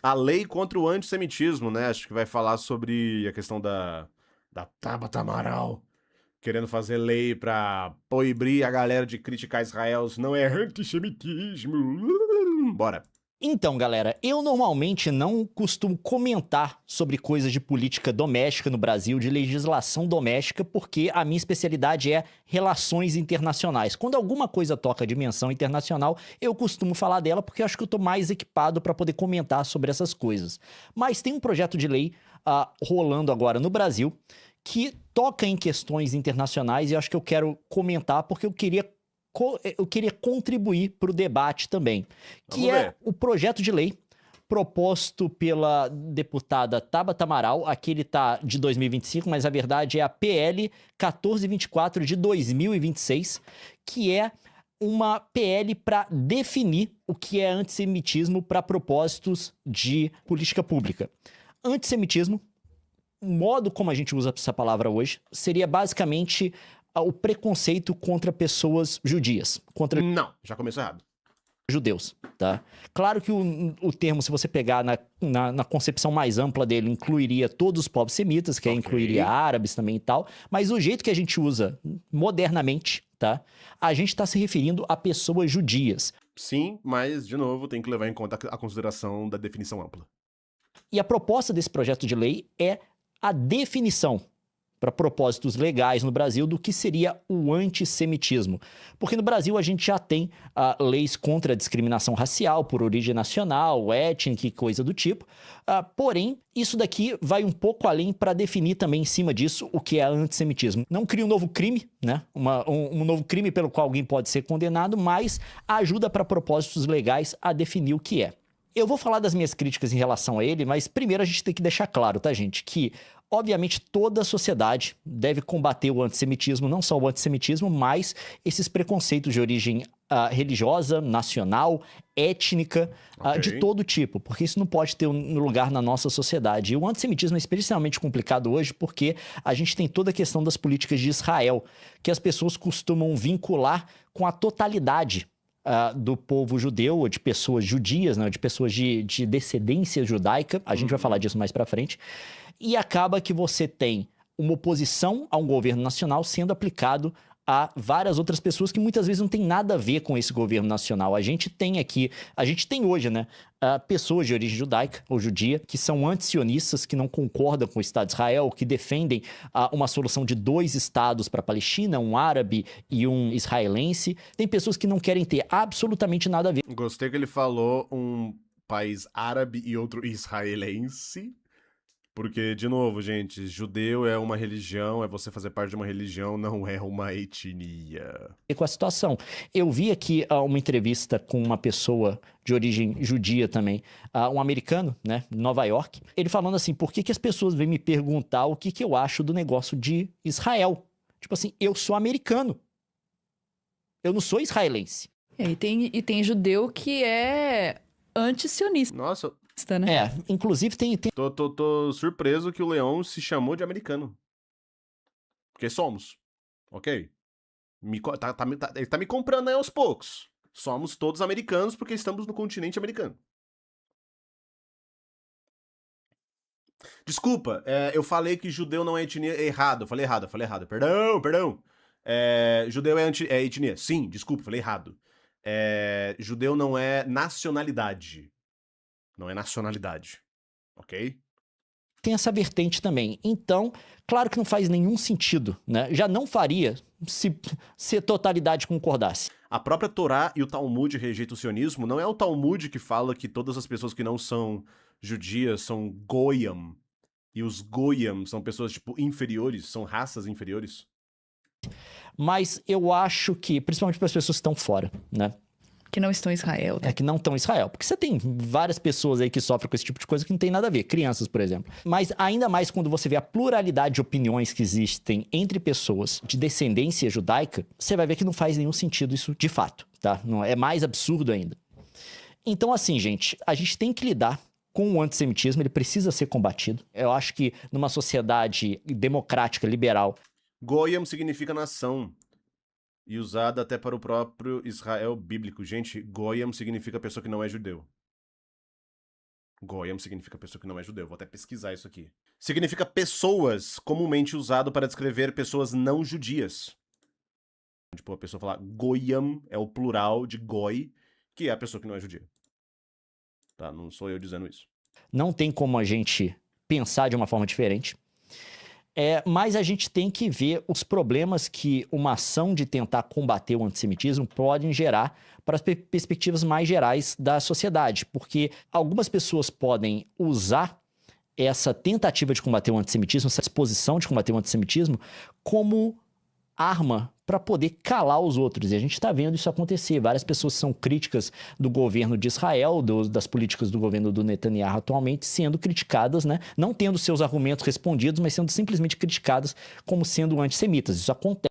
A lei contra o antissemitismo, né? Acho que vai falar sobre a questão da Tabata Amaral querendo fazer lei pra proibir a galera de criticar Israel, se não é antissemitismo. Bora. Então, galera, eu normalmente não costumo comentar sobre coisas de política doméstica no Brasil, de legislação doméstica, porque a minha especialidade é relações internacionais. Quando alguma coisa toca a dimensão internacional, eu costumo falar dela porque eu acho que eu tô mais equipado para poder comentar sobre essas coisas. Mas tem um projeto de lei rolando agora no Brasil que toca em questões internacionais e eu acho que eu quero comentar porque eu queria contribuir para o debate também, que Vamos é ver. o projeto de lei proposto pela deputada Tabata Amaral. Aqui ele tá de 2025, mas a verdade é a PL 1424 de 2026, que é uma PL para definir o que é antissemitismo para propósitos de política pública. Antissemitismo, o modo como a gente usa essa palavra hoje, seria basicamente o preconceito contra pessoas judias, contra Não, já começou errado. judeus, tá? Claro que o termo, se você pegar na concepção mais ampla dele, incluiria todos os povos semitas, que Ok. incluiria árabes também e tal, mas o jeito que a gente usa modernamente, tá? A gente está se referindo a pessoas judias. Sim, mas, de novo, tem que levar em conta a consideração da definição ampla. E a proposta desse projeto de lei é a definição, para propósitos legais no Brasil, do que seria o antissemitismo. Porque no Brasil a gente já tem leis contra a discriminação racial por origem nacional, étnica e coisa do tipo. Porém, isso daqui vai um pouco além para definir também em cima disso o que é antissemitismo. Não cria um novo crime, né? Um novo crime pelo qual alguém pode ser condenado, mas ajuda para propósitos legais a definir o que é. Eu vou falar das minhas críticas em relação a ele, mas primeiro a gente tem que deixar claro, tá, gente, que obviamente toda a sociedade deve combater o antissemitismo, não só o antissemitismo, mas esses preconceitos de origem religiosa, nacional, étnica, de Ok. todo tipo, porque isso não pode ter um lugar na nossa sociedade. E o antissemitismo é especialmente complicado hoje porque a gente tem toda a questão das políticas de Israel, que as pessoas costumam vincular com a totalidade do povo judeu, ou de pessoas judias, né, de pessoas de descendência judaica. A gente vai falar disso mais pra frente. E acaba que você tem uma oposição a um governo nacional sendo aplicado a várias outras pessoas que muitas vezes não tem nada a ver com esse governo nacional. A gente tem hoje, né, pessoas de origem judaica ou judia que são antisionistas, que não concordam com o Estado de Israel, que defendem uma solução de 2 estados para a Palestina, um árabe e um israelense. Tem pessoas que não querem ter absolutamente nada a ver. Gostei que ele falou um país árabe e outro israelense. Porque, de novo, gente, judeu é uma religião, é você fazer parte de uma religião, não é uma etnia. Com a situação. Eu vi aqui uma entrevista com uma pessoa de origem judia também, um americano, né, de Nova York, ele falando assim, por que que as pessoas vêm me perguntar o que que eu acho do negócio de Israel? Tipo assim, eu sou americano, eu não sou israelense. E tem judeu que é anti-sionista, Nossa, né? Inclusive tem tô surpreso que o Leão se chamou de americano. Porque somos, ok? Ele tá me comprando aí aos poucos. Somos todos americanos porque estamos no continente americano. Desculpa, eu falei que judeu não é etnia. Errado, eu falei errado. Perdão, perdão. Judeu é etnia. Sim, desculpa, falei errado. Judeu não é nacionalidade. Não é nacionalidade. Ok? tem essa vertente também. Então, claro que não faz nenhum sentido, né? Já não faria se a totalidade concordasse. A própria Torá e o Talmud rejeitam o sionismo. Não é o Talmud que fala que todas as pessoas que não são judias são goyam. E os goyam são pessoas, tipo, inferiores, são raças inferiores. Mas eu acho que, principalmente para as pessoas que estão fora, né? Que não estão em Israel, né? Que não estão em Israel. Porque você tem várias pessoas aí que sofrem com esse tipo de coisa que não tem nada a ver. Crianças, por exemplo. Mas ainda mais quando você vê a pluralidade de opiniões que existem entre pessoas de descendência judaica, você vai ver que não faz nenhum sentido isso de fato, tá? Não, é mais absurdo ainda. Então, assim, gente, a gente tem que lidar com o antissemitismo, ele precisa ser combatido. Eu acho que numa sociedade democrática, liberal... Goyam significa nação. E usada até para o próprio Israel bíblico. Gente, Goyam significa pessoa que não é judeu. Goyim significa pessoa que não é judeu. Vou até pesquisar isso aqui. Significa pessoas, comumente usado para descrever pessoas não judias. Tipo, a pessoa falar Goyim é o plural de Goi, que é a pessoa que não é judia. Tá, não sou eu dizendo isso. Não tem como a gente pensar de uma forma diferente. Mas a gente tem que ver os problemas que uma ação de tentar combater o antissemitismo podem gerar para as perspectivas mais gerais da sociedade. Porque algumas pessoas podem usar essa tentativa de combater o antissemitismo, essa disposição de combater o antissemitismo, como arma para poder calar os outros. E a gente está vendo isso acontecer. Várias pessoas são críticas do governo de Israel, das políticas do governo do Netanyahu atualmente, sendo criticadas, né? Não tendo seus argumentos respondidos, mas sendo simplesmente criticadas como sendo antissemitas. Isso acontece.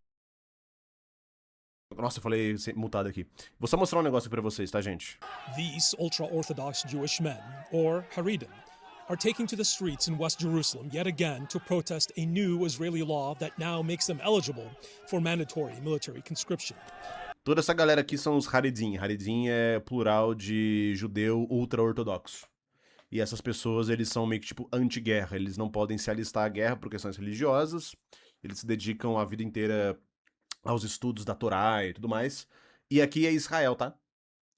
Nossa, eu falei mutado aqui. Vou só mostrar um negócio para vocês, tá, gente? These ultra-Orthodox Jewish men, or Haredim, are taking to the streets in West Jerusalem yet again to protest a new Israeli law that now makes them eligible for mandatory military conscription. Toda essa galera aqui são os Haredim. Haredim é plural de judeu ultra-ortodoxo. E essas pessoas, eles são meio que tipo anti-guerra. Eles não podem se alistar à guerra por questões religiosas. Eles se dedicam a vida inteira aos estudos da Torá e tudo mais. E aqui é Israel, tá?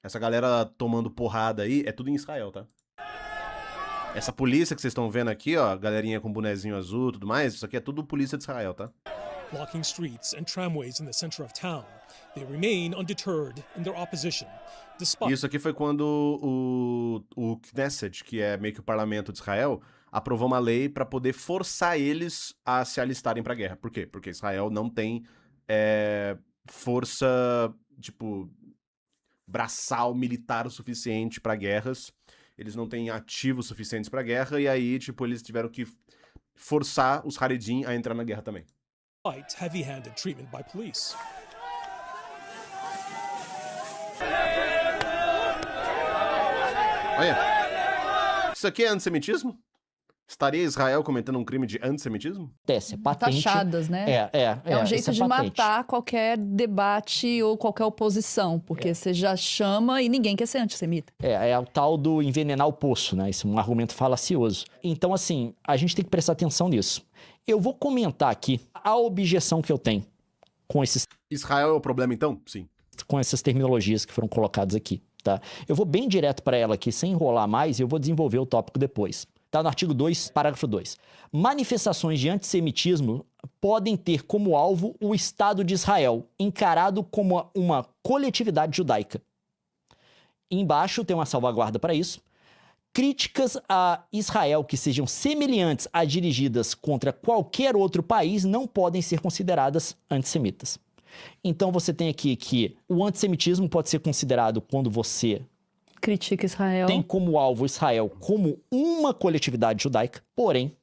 Essa galera tomando porrada aí é tudo em Israel, tá? Essa polícia que vocês estão vendo aqui, ó, galerinha com bonezinho azul e tudo mais, isso aqui é tudo polícia de Israel, tá? Blocking streets and tramways in the center of town, they remain undeterred in their opposition, despite... Isso aqui foi quando o Knesset, que é meio que o parlamento de Israel, aprovou uma lei para poder forçar eles a se alistarem pra guerra. Por quê? Porque Israel não tem força, tipo, braçal militar o suficiente pra guerras. Eles não têm ativos suficientes pra guerra, e aí, tipo, eles tiveram que forçar os Haredim a entrar na guerra também. heavy-handed treatment by police. Olha, isso aqui é antissemitismo? Estaria Israel cometendo um crime de antissemitismo? É patente. Taxadas, né? É um jeito de matar qualquer debate ou qualquer oposição, porque você já chama e ninguém quer ser antissemita. É o tal do envenenar o poço, né? Isso é um argumento falacioso. Então, assim, a gente tem que prestar atenção nisso. Eu vou comentar aqui a objeção que eu tenho com Israel é o problema, então? Sim. com essas terminologias que foram colocadas aqui, tá? Eu vou bem direto para ela aqui, sem enrolar mais, e eu vou desenvolver o tópico depois. Tá no artigo 2, parágrafo 2. Manifestações de antissemitismo podem ter como alvo o Estado de Israel, encarado como uma coletividade judaica. Embaixo tem uma salvaguarda para isso. Críticas a Israel que sejam semelhantes a dirigidas contra qualquer outro país não podem ser consideradas antissemitas. Então você tem aqui que o antissemitismo pode ser considerado quando você Critica Israel. tem como alvo Israel como uma coletividade judaica, porém,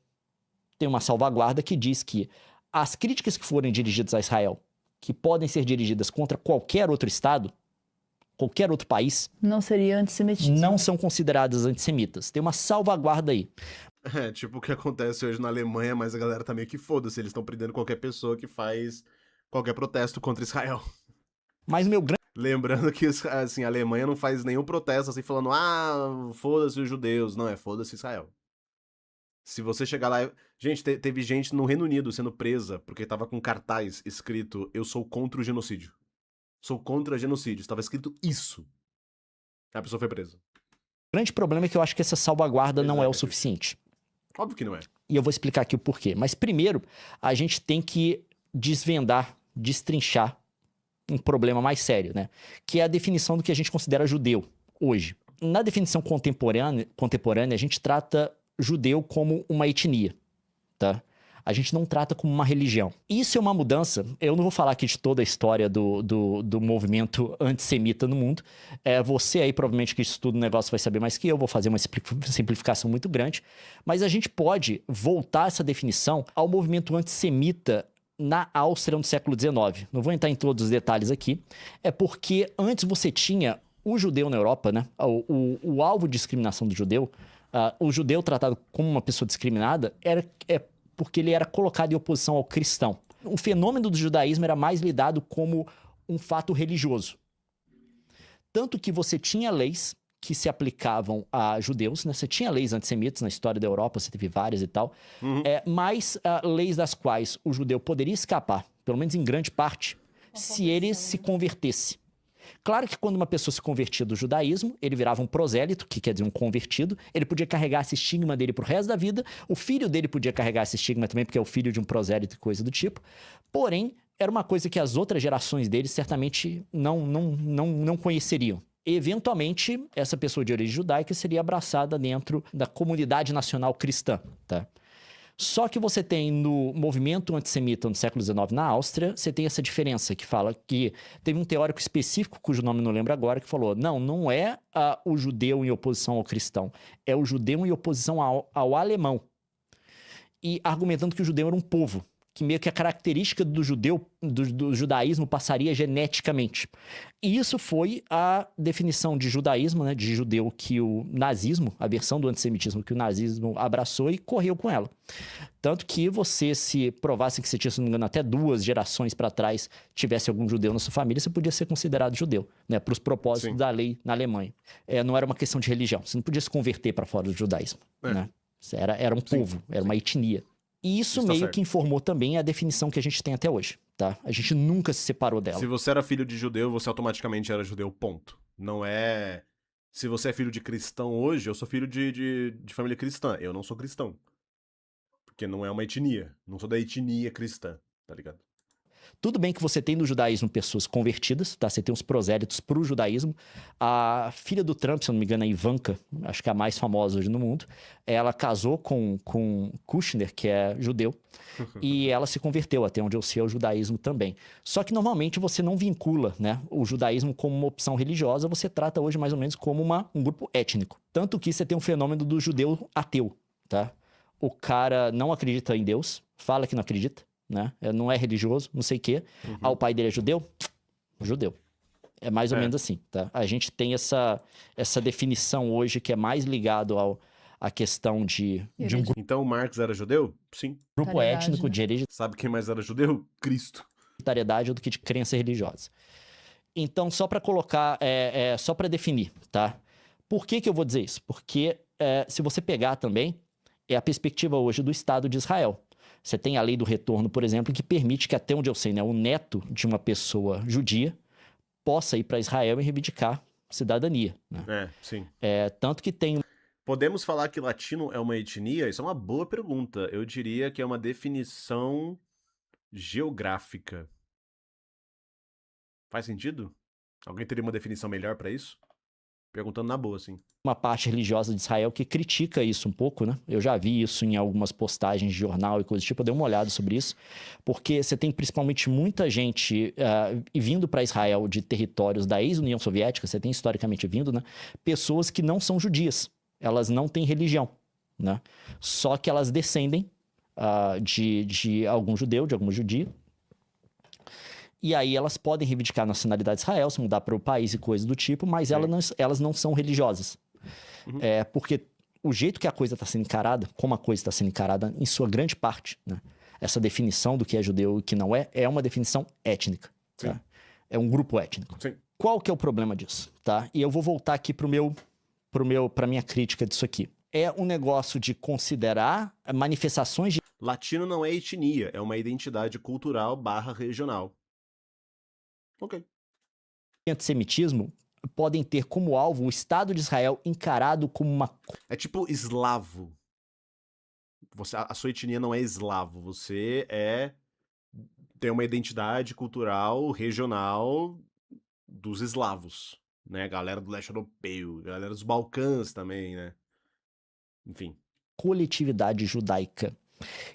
tem uma salvaguarda que diz que as críticas que forem dirigidas a Israel, que podem ser dirigidas contra qualquer outro Estado, qualquer outro país, Não seria antissemitismo. não são consideradas antissemitas. Tem uma salvaguarda aí. É, tipo o que acontece hoje na Alemanha, mas a galera tá meio que foda-se, eles estão prendendo qualquer pessoa que faz qualquer protesto contra Israel. Mas o meu grande Lembrando que, assim, a Alemanha não faz nenhum protesto, assim, falando, foda-se os judeus. Não, foda-se Israel. Se você chegar lá... Gente, teve gente no Reino Unido sendo presa porque tava com cartaz escrito eu sou contra o genocídio. Sou contra genocídio. Estava escrito isso. A pessoa foi presa. grande problema é que eu acho que essa salvaguarda não é o Exato. suficiente. Óbvio que não é. E eu vou explicar aqui o porquê. Mas primeiro, a gente tem que desvendar, destrinchar um problema mais sério, né? Que é a definição do que a gente considera judeu hoje. Na definição contemporânea, a gente trata judeu como uma etnia, tá? A gente não trata como uma religião. Isso é uma mudança. Eu não vou falar aqui de toda a história do movimento antissemita no mundo. Você aí, provavelmente, que estuda o negócio vai saber mais que eu. Vou fazer uma simplificação muito grande. Mas a gente pode voltar essa definição ao movimento antissemita na Áustria no século XIX. Não vou entrar em todos os detalhes aqui. É porque antes você tinha o judeu na Europa, né? O alvo de discriminação do judeu, o judeu tratado como uma pessoa discriminada, porque ele era colocado em oposição ao cristão. O fenômeno do judaísmo era mais lidado como um fato religioso. Tanto que você tinha leis que se aplicavam a judeus, né? Você tinha leis antissemitas na história da Europa, você teve várias e tal, mas leis das quais o judeu poderia escapar, pelo menos em grande parte, se ele se convertesse. Claro que quando uma pessoa se convertia do judaísmo, ele virava um prosélito, que quer dizer um convertido, ele podia carregar esse estigma dele pro resto da vida, o filho dele podia carregar esse estigma também, porque é o filho de um prosélito e coisa do tipo, porém, era uma coisa que as outras gerações deles certamente não conheceriam. Eventualmente, essa pessoa de origem judaica seria abraçada dentro da comunidade nacional cristã, tá? Só que você tem no movimento antissemita no século XIX na Áustria, você tem essa diferença que fala que teve um teórico específico, cujo nome não lembro agora, que falou, não é o judeu em oposição ao cristão, é o judeu em oposição ao alemão. E argumentando que o judeu era um povo, que meio que a característica do judaísmo passaria geneticamente. E isso foi a definição de judaísmo, né, de judeu, que o nazismo, a versão do antissemitismo que o nazismo abraçou e correu com ela. Tanto que você, se provasse que você tinha, se não me engano, até 2 gerações para trás, tivesse algum judeu na sua família, você podia ser considerado judeu, né, para os propósitos da lei na Alemanha. Não era uma questão de religião, você não podia se converter para fora do judaísmo. Né? Era um povo, era uma etnia. E isso meio que informou também a definição que a gente tem até hoje, tá? A gente nunca se separou dela. Se você era filho de judeu, você automaticamente era judeu, ponto. Não é... Se você é filho de cristão hoje, eu sou filho de família cristã. Eu não sou cristão. Porque não é uma etnia. Não sou da etnia cristã, tá ligado? Tudo bem que você tem no judaísmo pessoas convertidas, tá? Você tem os prosélitos pro judaísmo. A filha do Trump, se eu não me engano, a Ivanka, acho que é a mais famosa hoje no mundo, ela casou com Kushner, que é judeu, e ela se converteu, até onde eu sei, ao judaísmo também. Só que normalmente você não vincula, né, o judaísmo como uma opção religiosa, você trata hoje mais ou menos como um grupo étnico. Tanto que você tem um fenômeno do judeu ateu, tá? O cara não acredita em Deus, fala que não acredita, né? Não é religioso, não sei o quê. O pai dele é judeu? Judeu. É mais ou menos assim, tá? A gente tem essa definição hoje que é mais ligado à questão de um grupo. Então o Marx era judeu? Sim. Grupo étnico de hereditariedade. Sabe quem mais era judeu? Cristo. Do que de crença religiosa. Então, só para colocar, só para definir, tá? Por que eu vou dizer isso? Porque se você pegar também, é a perspectiva hoje do Estado de Israel. Você tem a lei do retorno, por exemplo, que permite que, até onde eu sei, né, o neto de uma pessoa judia possa ir para Israel e reivindicar cidadania. Né? Sim. Tanto que tem... Podemos falar que latino é uma etnia? Isso é uma boa pergunta. Eu diria que é uma definição geográfica. Faz sentido? Alguém teria uma definição melhor para isso? Perguntando na boa, assim. Uma parte religiosa de Israel que critica isso um pouco, né? Eu já vi isso em algumas postagens de jornal e coisas do tipo, eu dei uma olhada sobre isso, porque você tem principalmente muita gente vindo para Israel de territórios da ex-União Soviética, você tem historicamente vindo, né? Pessoas que não são judias, elas não têm religião, né? Só que elas descendem de algum judeu, de alguma judia. E aí elas podem reivindicar a nacionalidade de Israel, se mudar para o país e coisa do tipo, mas elas não são religiosas. Porque o jeito que a coisa está sendo encarada, como a coisa está sendo encarada, em sua grande parte, né? Essa definição do que é judeu e o que não é uma definição étnica. Tá? É um grupo étnico. Sim. Qual que é o problema disso? Tá? E eu vou voltar aqui para minha crítica disso aqui. É um negócio de considerar manifestações de... Latino não é etnia, é uma identidade cultural / regional. Ok. Antissemitismo podem ter como alvo o Estado de Israel encarado como uma... É tipo eslavo. A sua etnia não é eslavo, você tem uma identidade cultural regional dos eslavos, né? Galera do leste europeu, galera dos Balcãs também, né? Enfim. Coletividade judaica.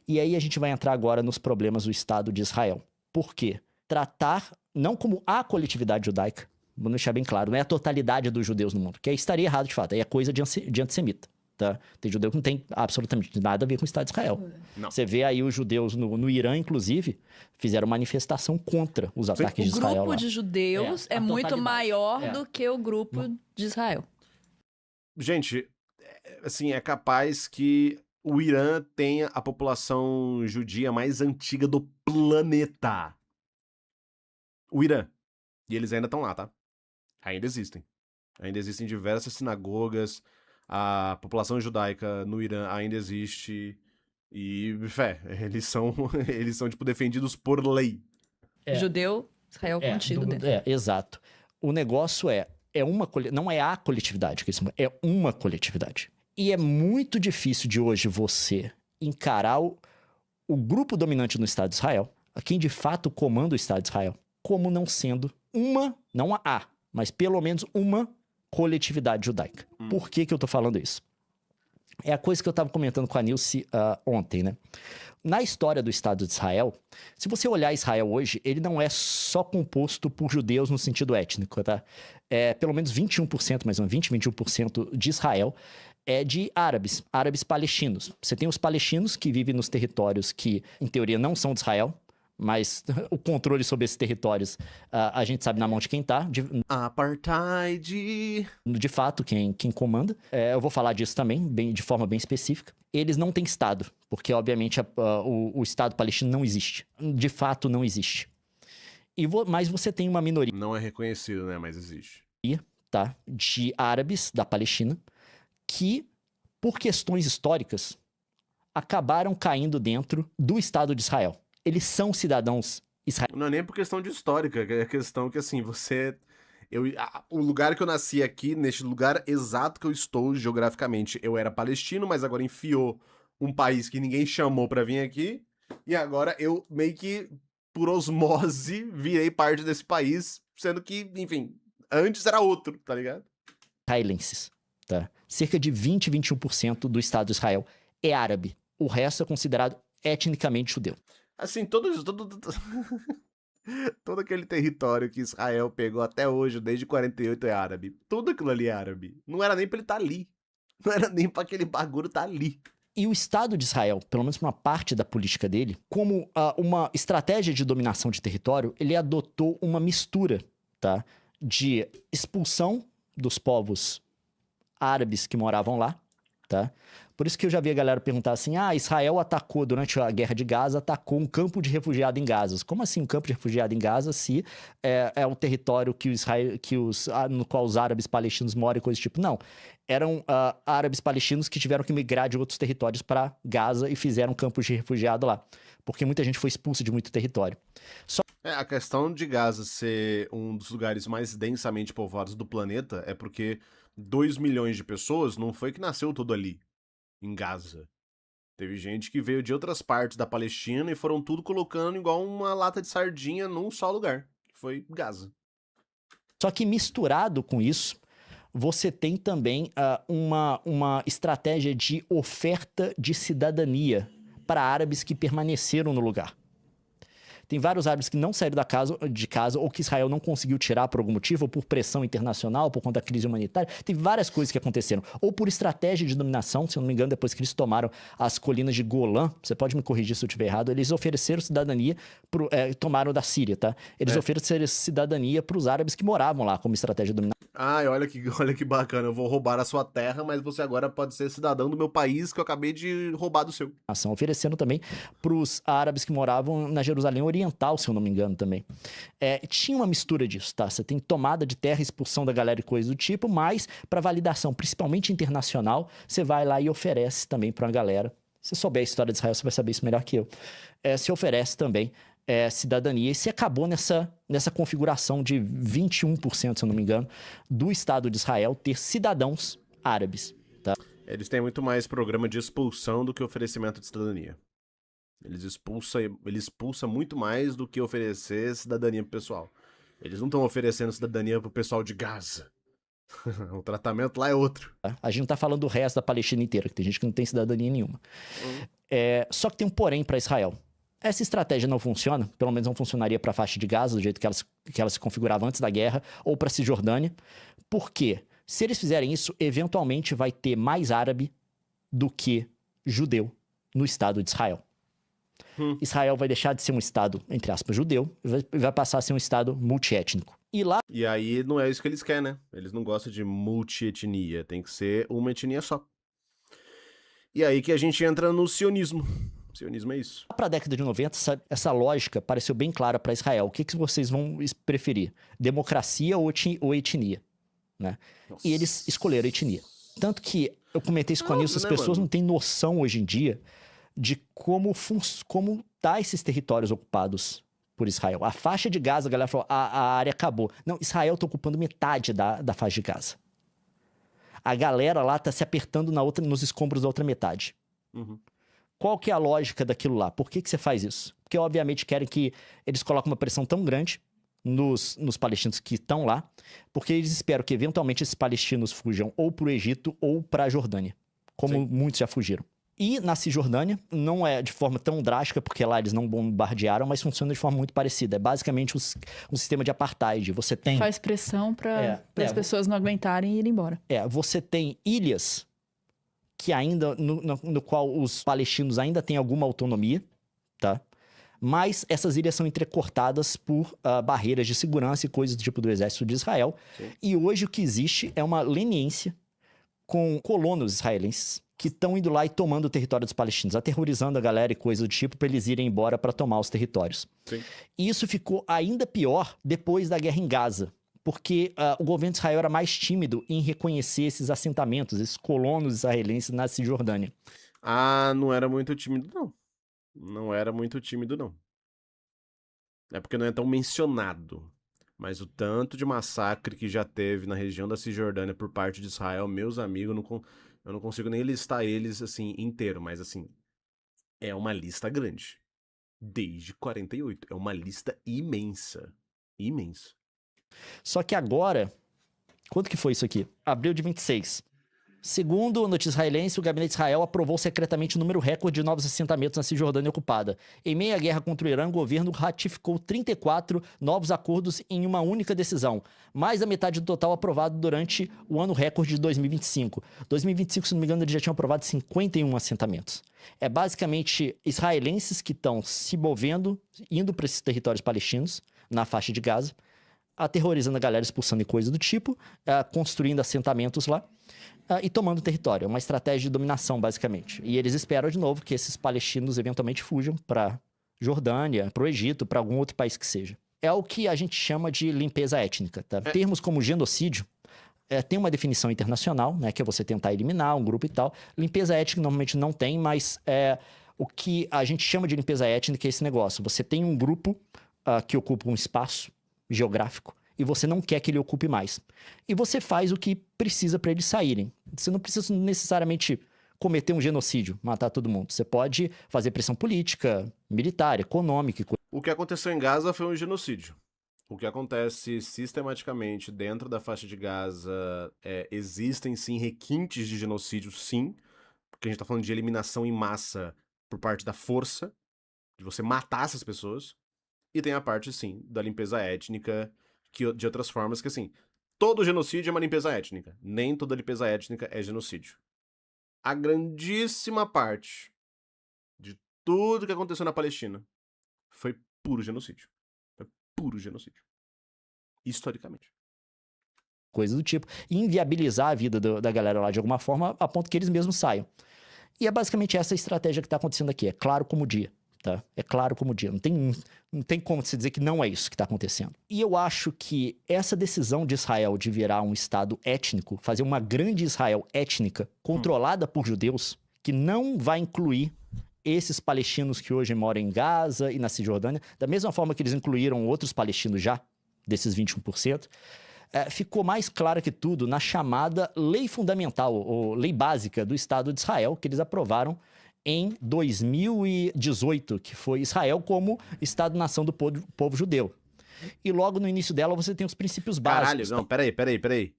E aí a gente vai entrar agora nos problemas do Estado de Israel. Por quê? Tratar não como a coletividade judaica, vou deixar bem claro, não é a totalidade dos judeus no mundo, que aí estaria errado de fato, aí é coisa de antissemita, tá? Tem judeu que não tem absolutamente nada a ver com o Estado de Israel. Não. Você vê aí os judeus no Irã, inclusive, fizeram manifestação contra os ataques de Israel. O grupo de judeus é muito maior do que o grupo de Israel. Gente, assim, é capaz que o Irã tenha a população judia mais antiga do planeta. O Irã. E eles ainda estão lá, tá? Ainda existem. Ainda existem diversas sinagogas, a população judaica no Irã ainda existe, e, eles são, tipo, defendidos por lei. Judeu, Israel contido dentro. Exato. O negócio não é a coletividade, é uma coletividade. E é muito difícil de hoje você encarar o grupo dominante no Estado de Israel, quem de fato comanda o Estado de Israel, como não sendo não mas pelo menos uma coletividade judaica. Por que eu tô falando isso? É a coisa que eu tava comentando com a Nilce ontem, né? Na história do Estado de Israel, se você olhar Israel hoje, ele não é só composto por judeus no sentido étnico, tá? Pelo menos 21%, mais ou menos 21% de Israel é de árabes palestinos. Você tem os palestinos que vivem nos territórios que, em teoria, não são de Israel, mas o controle sobre esses territórios a gente sabe na mão de quem tá. Apartheid. De fato, quem comanda. Eu vou falar disso também, de forma bem específica. Eles não têm Estado, porque, obviamente, o Estado palestino não existe. De fato, não existe. Mas você tem uma minoria. Não é reconhecido, né? Mas existe. Tá? De árabes da Palestina que, por questões históricas, acabaram caindo dentro do Estado de Israel. Eles são cidadãos israelenses. Não é nem por questão de histórica, é questão que, assim, o lugar que eu nasci aqui, neste lugar exato que eu estou geograficamente, eu era palestino, mas agora enfiou um país que ninguém chamou pra vir aqui, e agora eu meio que, por osmose, virei parte desse país, sendo que, enfim, antes era outro, tá ligado? Israelenses, tá? Cerca de 21% do Estado de Israel é árabe. O resto é considerado etnicamente judeu. Assim, todo aquele território que Israel pegou até hoje, desde 48, é árabe. Tudo aquilo ali é árabe. Não era nem pra ele estar ali. Não era nem pra aquele bagulho estar ali. E o Estado de Israel, pelo menos uma parte da política dele, como uma estratégia de dominação de território, ele adotou uma mistura, tá, de expulsão dos povos árabes que moravam lá, tá? Por isso que eu já vi a galera perguntar assim, Israel atacou, durante a guerra de Gaza, atacou um campo de refugiado em Gaza. Como assim um campo de refugiado em Gaza se é um território no qual os árabes palestinos moram e coisa do tipo? Não, eram árabes palestinos que tiveram que migrar de outros territórios para Gaza e fizeram campos de refugiado lá, porque muita gente foi expulsa de muito território. A questão de Gaza ser um dos lugares mais densamente povoados do planeta é porque 2 milhões de pessoas não foi que nasceu tudo ali, em Gaza. Teve gente que veio de outras partes da Palestina e foram tudo colocando igual uma lata de sardinha num só lugar, que foi Gaza. Só que misturado com isso, você tem também uma estratégia de oferta de cidadania para árabes que permaneceram no lugar. Tem vários árabes que não saíram de casa ou que Israel não conseguiu tirar por algum motivo, ou por pressão internacional, por conta da crise humanitária. Tem várias coisas que aconteceram. Ou por estratégia de dominação, se eu não me engano, depois que eles tomaram as colinas de Golã, você pode me corrigir se eu estiver errado, eles ofereceram cidadania, tomaram da Síria, tá? Eles ofereceram cidadania para os árabes que moravam lá, como estratégia de dominação. Olha que bacana, eu vou roubar a sua terra, mas você agora pode ser cidadão do meu país que eu acabei de roubar do seu. Oferecendo também para os árabes que moravam na Jerusalém Oriental, se eu não me engano também. Tinha uma mistura disso, tá? Você tem tomada de terra, expulsão da galera e coisa do tipo, mas para validação, principalmente internacional, você vai lá e oferece também para uma galera. Se você souber a história de Israel, você vai saber isso melhor que eu. Se oferece também cidadania, e se acabou nessa configuração de 21%, se eu não me engano, do Estado de Israel ter cidadãos árabes, tá? Eles têm muito mais programa de expulsão do que oferecimento de cidadania. Eles expulsam muito mais do que oferecer cidadania pro pessoal. Eles não estão oferecendo cidadania pro pessoal de Gaza. O tratamento lá é outro. A gente não tá falando do resto da Palestina inteira, que tem gente que não tem cidadania nenhuma. Só que tem um porém para Israel. Essa estratégia não funciona, pelo menos não funcionaria para a faixa de Gaza, do jeito que ela se configurava antes da guerra, ou para a Cisjordânia. Por quê? Se eles fizerem isso, eventualmente vai ter mais árabe do que judeu no Estado de Israel. Israel vai deixar de ser um Estado, entre aspas, judeu, e vai passar a ser um Estado multiétnico. E aí não é isso que eles querem, né? Eles não gostam de multietnia, tem que ser uma etnia só. E aí que a gente entra no sionismo. Sionismo é isso. Para a década de 90, essa lógica pareceu bem clara para Israel. O que vocês vão preferir? Democracia ou etnia? né? Nossa. E eles escolheram a etnia. Tanto que eu comentei isso com a Nilson, as pessoas não têm noção hoje em dia de como tá esses territórios ocupados por Israel. A faixa de Gaza, a galera falou, a área acabou. Não, Israel tá ocupando metade da faixa de Gaza. A galera lá tá se apertando nos escombros da outra metade. Uhum. Qual que é a lógica daquilo lá? Por que você faz isso? Porque, obviamente, querem que eles coloquem uma pressão tão grande nos palestinos que estão lá, porque eles esperam que, eventualmente, esses palestinos fujam ou para o Egito ou para a Jordânia, como Sim. muitos já fugiram. E na Cisjordânia, não é de forma tão drástica, porque lá eles não bombardearam, mas funciona de forma muito parecida. É basicamente um sistema de apartheid. Você tem... Faz pressão para as pessoas não aguentarem e ir embora. Você tem ilhas que ainda, no qual os palestinos ainda têm alguma autonomia, tá? Mas essas ilhas são entrecortadas por barreiras de segurança e coisas do tipo do exército de Israel. Sim. E hoje o que existe é uma leniência com colonos israelenses que estão indo lá e tomando o território dos palestinos, aterrorizando a galera e coisas do tipo para eles irem embora para tomar os territórios. Sim. E isso ficou ainda pior depois da guerra em Gaza, porque o governo de Israel era mais tímido em reconhecer esses assentamentos, esses colonos israelenses na Cisjordânia. Ah, não era muito tímido, não. Não era muito tímido, não. É porque não é tão mencionado. Mas o tanto de massacre que já teve na região da Cisjordânia por parte de Israel, meus amigos, eu não consigo nem listar eles, assim, inteiro. Mas, assim, é uma lista grande. Desde 48. É uma lista imensa. Imensa. Só que agora, quanto que foi isso aqui? Abril de 26. Segundo a notícia israelense, o gabinete de Israel aprovou secretamente o número recorde de novos assentamentos na Cisjordânia ocupada. Em meio à guerra contra o Irã, o governo ratificou 34 novos acordos em uma única decisão. Mais da metade do total aprovado durante o ano recorde de 2025. 2025, se não me engano, eles já tinham aprovado 51 assentamentos. É basicamente israelenses que estão se movendo, indo para esses territórios palestinos, na faixa de Gaza, aterrorizando a galera, expulsando e coisa do tipo, construindo assentamentos lá. E tomando território. É uma estratégia de dominação, basicamente. E eles esperam, de novo, que esses palestinos eventualmente fujam para Jordânia, para o Egito, para algum outro país que seja. É o que a gente chama de limpeza étnica, tá? Termos como genocídio tem uma definição internacional, né? Que é você tentar eliminar um grupo e tal. Limpeza étnica normalmente não tem, mas o que a gente chama de limpeza étnica é esse negócio. Você tem um grupo que ocupa um espaço geográfico e você não quer que ele ocupe mais. E você faz o que precisa para eles saírem. Você não precisa necessariamente cometer um genocídio, matar todo mundo. Você pode fazer pressão política, militar, econômica. O que aconteceu em Gaza foi um genocídio. O que acontece sistematicamente dentro da faixa de Gaza, existem sim requintes de genocídio, sim, porque a gente tá falando de eliminação em massa por parte da força, de você matar essas pessoas, e tem a parte, sim, da limpeza étnica, que de outras formas, que assim, todo genocídio é uma limpeza étnica, nem toda limpeza étnica é genocídio. A grandíssima parte de tudo que aconteceu na Palestina foi puro genocídio. Foi puro genocídio. Historicamente. Coisa do tipo. E inviabilizar a vida da galera lá de alguma forma, a ponto que eles mesmos saiam. E é basicamente essa estratégia que está acontecendo aqui. É claro como o dia. Tá? É claro como o dia. Não tem como se dizer que não é isso que está acontecendo. E eu acho que essa decisão de Israel de virar um estado étnico, fazer uma grande Israel étnica, controlada por judeus, que não vai incluir esses palestinos que hoje moram em Gaza e na Cisjordânia, da mesma forma que eles incluíram outros palestinos já, desses 21%, ficou mais clara que tudo na chamada lei fundamental, ou lei básica do Estado de Israel, que eles aprovaram em 2018, que foi Israel como Estado-nação do povo judeu. E logo no início dela você tem os princípios básicos. Caralho, não, peraí.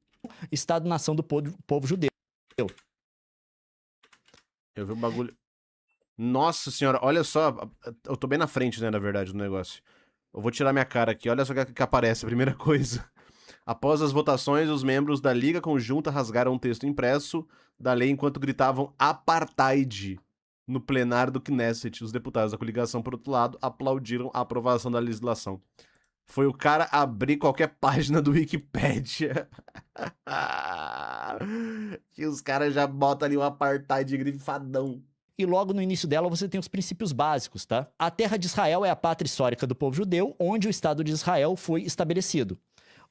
Estado-nação do povo judeu. Eu vi um bagulho... Nossa senhora, olha só, eu tô bem na frente, né, na verdade, do negócio. Eu vou tirar minha cara aqui, olha só o que aparece, a primeira coisa. Após as votações, os membros da Liga Conjunta rasgaram um texto impresso da lei enquanto gritavam apartheid no plenário do Knesset. Os deputados da coligação, por outro lado, aplaudiram a aprovação da legislação. Foi o cara abrir qualquer página do Wikipédia. Que os caras já botam ali um apartheid grifadão. E logo no início dela você tem os princípios básicos, tá? A terra de Israel é a pátria histórica do povo judeu, onde o Estado de Israel foi estabelecido.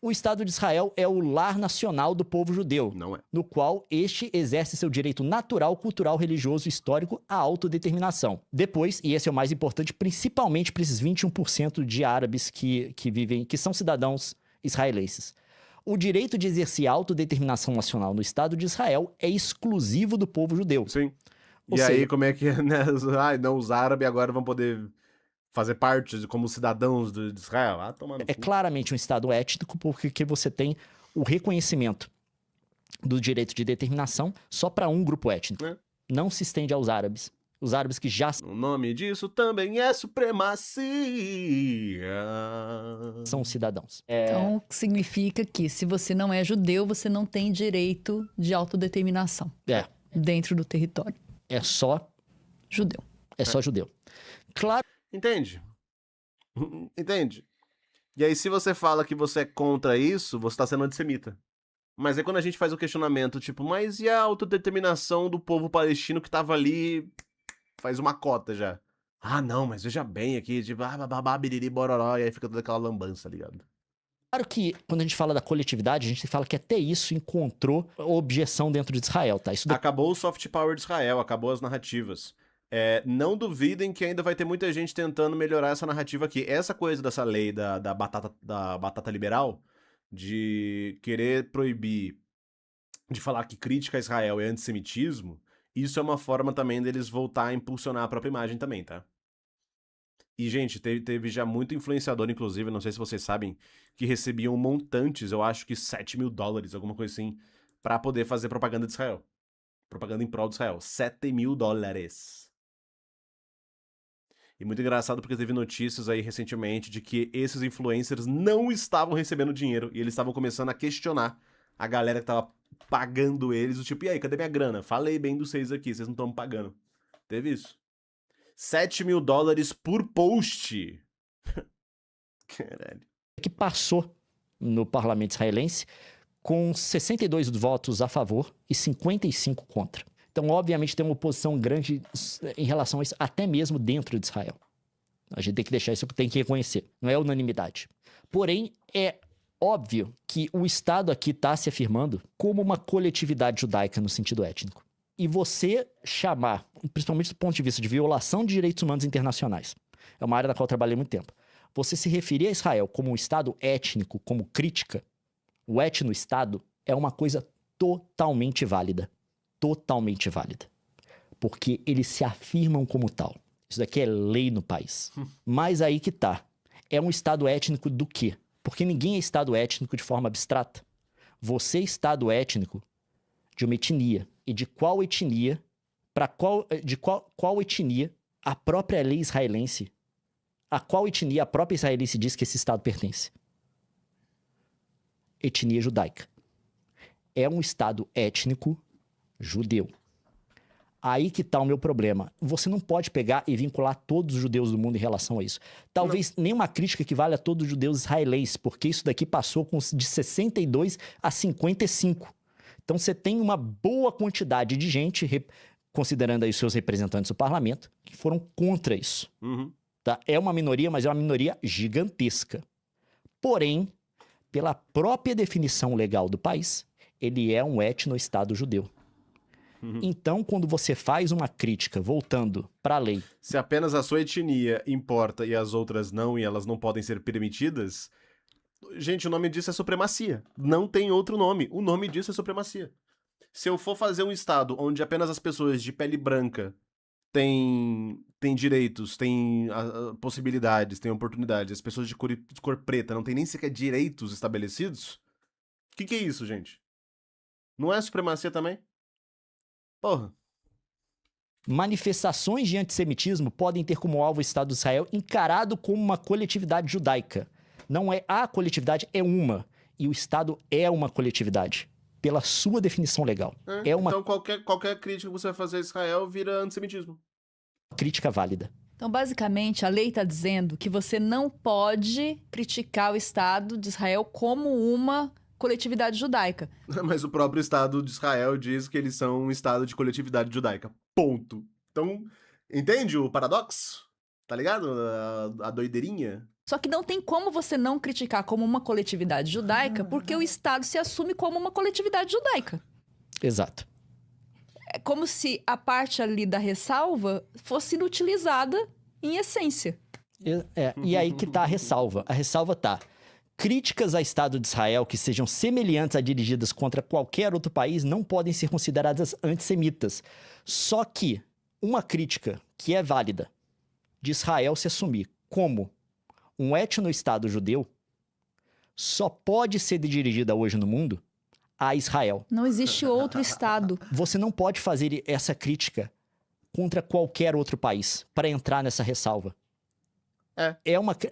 O Estado de Israel é o lar nacional do povo judeu, Não é. no qual este exerce seu direito natural, cultural, religioso e histórico à autodeterminação. Depois, e esse é o mais importante, principalmente para esses 21% de árabes que são cidadãos israelenses. O direito de exercer a autodeterminação nacional no Estado de Israel é exclusivo do povo judeu. Sim. Ou E aí, seja- como é que é, né? Não, os árabes agora vão poder fazer parte como cidadãos de Israel. Tomando. É claramente um Estado étnico porque você tem o reconhecimento do direito de determinação só para um grupo étnico. É. Não se estende aos árabes. Os árabes que já O nome disso também é supremacia. são cidadãos. Então, significa que se você não é judeu, você não tem direito de autodeterminação dentro do território. É só Judeu. É só judeu. Claro. Entende? Entende? E aí, se você fala que você é contra isso, você tá sendo antissemita. Mas é quando a gente faz o questionamento, tipo, mas e a autodeterminação do povo palestino que tava ali faz uma cota já? Ah, não, mas veja bem aqui, tipo, bababá, biriri, bororó, e aí fica toda aquela lambança, ligado? Claro que quando a gente fala da coletividade, a gente fala que até isso encontrou objeção dentro de Israel, tá? Acabou o soft power de Israel, acabou as narrativas. Não duvidem que ainda vai ter muita gente tentando melhorar essa narrativa aqui. Essa coisa dessa lei da batata liberal, de querer proibir, de falar que crítica a Israel é antissemitismo, isso é uma forma também deles voltar a impulsionar a própria imagem também, tá? E, gente, teve já muito influenciador, inclusive, não sei se vocês sabem, que recebiam montantes, eu acho que $7.000, alguma coisa assim, pra poder fazer propaganda de Israel. Propaganda em prol de Israel. $7.000. E muito engraçado porque teve notícias aí recentemente de que esses influencers não estavam recebendo dinheiro e eles estavam começando a questionar a galera que tava pagando eles, o tipo, e aí, cadê minha grana? Falei bem dos vocês aqui, vocês não estão me pagando. Teve isso. $7.000 por post. Caralho. Que passou no parlamento israelense com 62 votos a favor e 55 contra. Então, obviamente, tem uma oposição grande em relação a isso, até mesmo dentro de Israel. A gente tem que deixar isso, tem que reconhecer. Não é unanimidade. Porém, é óbvio que o Estado aqui está se afirmando como uma coletividade judaica no sentido étnico. E você chamar, principalmente do ponto de vista de violação de direitos humanos internacionais, é uma área na qual eu trabalhei há muito tempo, você se referir a Israel como um Estado étnico, como crítica, o etno-Estado, é uma coisa totalmente válida. Totalmente válida. Porque eles se afirmam como tal. Isso daqui é lei no país. Mas aí que tá. É um Estado étnico do quê? Porque ninguém é Estado étnico de forma abstrata. Você é Estado étnico de uma etnia. E de qual etnia, qual etnia a própria lei israelense, a qual etnia a própria israelense diz que esse Estado pertence? Etnia judaica. É um Estado étnico judeu. Aí que tá o meu problema. Você não pode pegar e vincular todos os judeus do mundo em relação a isso. Talvez nenhuma crítica que vale a todos os judeus israelenses, porque isso daqui passou de 62 a 55. Então você tem uma boa quantidade de gente, considerando aí os seus representantes do parlamento, que foram contra isso. Uhum. Tá? É uma minoria, mas é uma minoria gigantesca. Porém, pela própria definição legal do país, ele é um etno-estado judeu. Então, quando você faz uma crítica voltando para a lei... Se apenas a sua etnia importa e as outras não, e elas não podem ser permitidas... Gente, o nome disso é supremacia. Não tem outro nome. O nome disso é supremacia. Se eu for fazer um estado onde apenas as pessoas de pele branca têm direitos, têm possibilidades, têm oportunidades, as pessoas de cor preta não têm nem sequer direitos estabelecidos, o que é isso, gente? Não é supremacia também? Porra. Manifestações de antissemitismo podem ter como alvo o Estado de Israel encarado como uma coletividade judaica. Não é a coletividade, é uma. E o Estado é uma coletividade, pela sua definição legal. Então qualquer crítica que você vai fazer a Israel vira antissemitismo. Crítica válida. Então, basicamente, a lei está dizendo que você não pode criticar o Estado de Israel como uma coletividade judaica. Mas o próprio Estado de Israel diz que eles são um Estado de coletividade judaica. Ponto. Então, entende o paradoxo? Tá ligado? A doideirinha. Só que não tem como você não criticar como uma coletividade judaica, porque o Estado se assume como uma coletividade judaica. Exato. É como se a parte ali da ressalva fosse inutilizada em essência. E aí que tá a ressalva. A ressalva tá: críticas ao Estado de Israel que sejam semelhantes a dirigidas contra qualquer outro país não podem ser consideradas antissemitas. Só que uma crítica que é válida de Israel se assumir como um etno-estado judeu só pode ser dirigida hoje no mundo a Israel. Não existe outro Estado. Você não pode fazer essa crítica contra qualquer outro país para entrar nessa ressalva.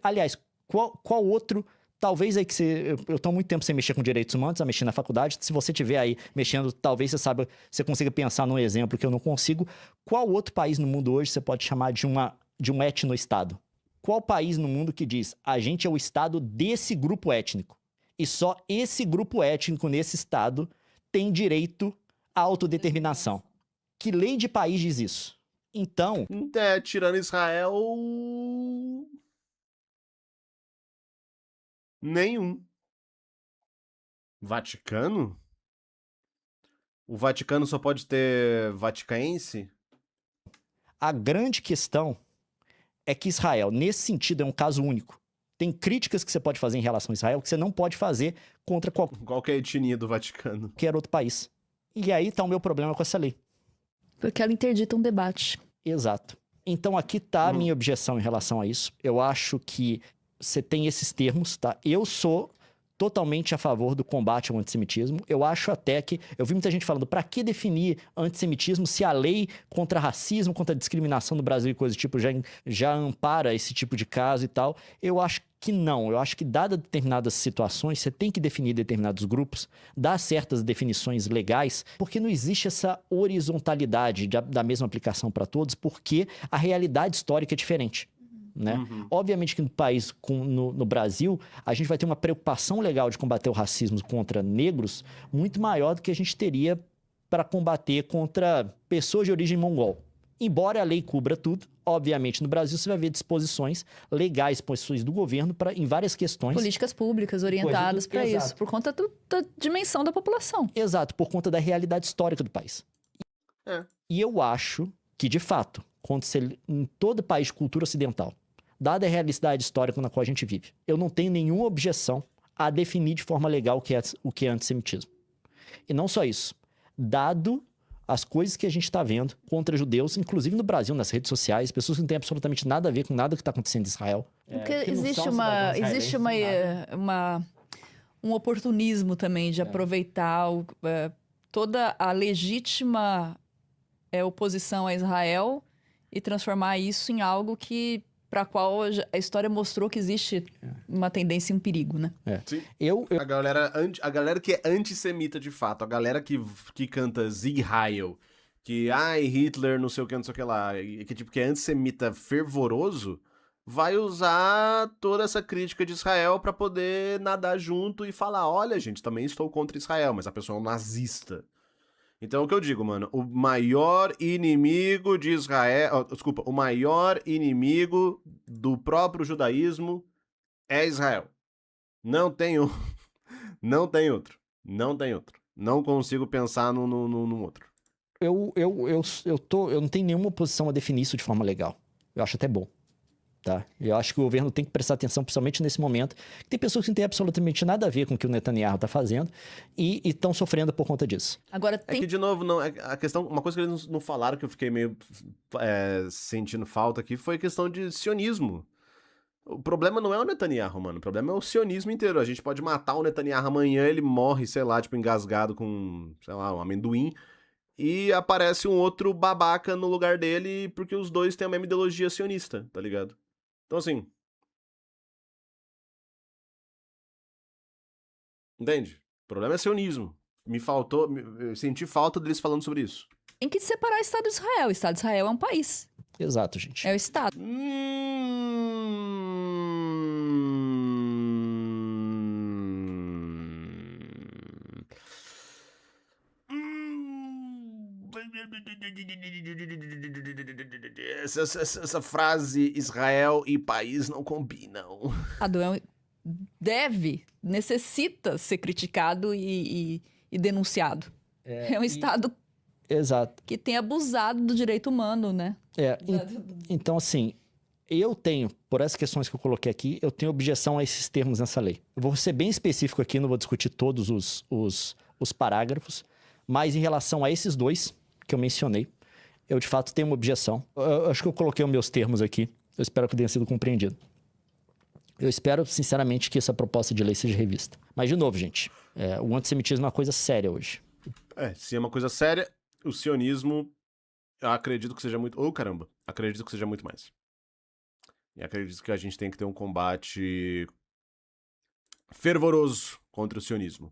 Aliás, qual outro... Talvez aí que eu tô há muito tempo sem mexer com direitos humanos, a mexer na faculdade. Se você estiver aí mexendo, talvez você consiga pensar num exemplo que eu não consigo. Qual outro país no mundo hoje você pode chamar de um etno-estado? Qual país no mundo que diz, a gente é o estado desse grupo étnico? E só esse grupo étnico nesse estado tem direito à autodeterminação. Que lei de país diz isso? Então... tirando Israel... Nenhum. Vaticano? O Vaticano só pode ter vaticaense? A grande questão é que Israel, nesse sentido, é um caso único. Tem críticas que você pode fazer em relação a Israel que você não pode fazer contra qualquer etnia do Vaticano. Qualquer outro país. E aí tá o meu problema com essa lei. Porque ela interdita um debate. Exato. Então aqui tá a minha objeção em relação a isso. Eu acho que você tem esses termos, tá? Eu sou totalmente a favor do combate ao antissemitismo. Eu acho até que... Eu vi muita gente falando, pra que definir antissemitismo se a lei contra racismo, contra discriminação no Brasil e coisa do tipo já ampara esse tipo de caso e tal? Eu acho que não. Eu acho que, dadas determinadas situações, você tem que definir determinados grupos, dar certas definições legais, porque não existe essa horizontalidade da mesma aplicação para todos, porque a realidade histórica é diferente. Né? Obviamente que no país, no Brasil, a gente vai ter uma preocupação legal de combater o racismo contra negros muito maior do que a gente teria para combater contra pessoas de origem mongol. Embora a lei cubra tudo, obviamente no Brasil você vai ver disposições legais, posições do governo em várias questões. Políticas públicas orientadas para isso, por conta da dimensão da população. Exato, por conta da realidade histórica do país. E eu acho que, de fato, acontece em todo país de cultura ocidental, dada a realidade histórica na qual a gente vive, eu não tenho nenhuma objeção a definir de forma legal o que é antissemitismo. E não só isso. Dado as coisas que a gente está vendo contra judeus, inclusive no Brasil, nas redes sociais, pessoas que não têm absolutamente nada a ver com nada que está acontecendo em Israel. Porque existe um oportunismo também de aproveitar toda a legítima oposição a Israel e transformar isso em algo para a qual a história mostrou que existe uma tendência e um perigo, né? Sim. A galera que é antissemita de fato, a galera que canta Sieg Heil, que Hitler, não sei o que lá, que é antissemita fervoroso, vai usar toda essa crítica de Israel pra poder nadar junto e falar, olha, gente, também estou contra Israel, mas a pessoa é um nazista. Então, o que eu digo, mano, o maior inimigo de Israel... o maior inimigo do próprio judaísmo é Israel. Não tem outro. Não tem outro. Não consigo pensar num outro. Eu não tenho nenhuma posição a definir isso de forma legal. Eu acho até bom. Tá? Eu acho que o governo tem que prestar atenção, principalmente nesse momento. Tem pessoas que não têm absolutamente nada a ver com o que o Netanyahu está fazendo e estão sofrendo por conta disso. Agora, É que, de novo, não, a questão, uma coisa que eles não falaram, que eu fiquei meio sentindo falta aqui, foi a questão de sionismo. O problema não é o Netanyahu, mano. O problema é o sionismo inteiro. A gente pode matar o Netanyahu amanhã, ele morre, sei lá, tipo, engasgado com, sei lá, um amendoim, e aparece um outro babaca no lugar dele porque os dois têm a mesma ideologia sionista, tá ligado? Então, assim... Entende? O problema é sionismo. Eu senti falta deles falando sobre isso. Tem que separar o Estado de Israel. O Estado de Israel é um país. Exato, gente. É o Estado. essa frase Israel e país não combinam. Necessita ser criticado e denunciado. É um Estado Exato. que tem abusado do direito humano, né? Então, assim, eu tenho, por essas questões que eu coloquei aqui, eu tenho objeção a esses termos nessa lei. Eu vou ser bem específico aqui, não vou discutir todos os parágrafos, mas em relação a esses dois que eu mencionei, eu de fato tenho uma objeção. Eu acho que eu coloquei os meus termos aqui, eu espero que tenha sido compreendido. Eu espero, sinceramente, que essa proposta de lei seja revista. Mas, de novo, gente, o antissemitismo é uma coisa séria hoje. Se é uma coisa séria, o sionismo, eu acredito que seja muito... caramba, acredito que seja muito mais. E acredito que a gente tem que ter um combate fervoroso contra o sionismo.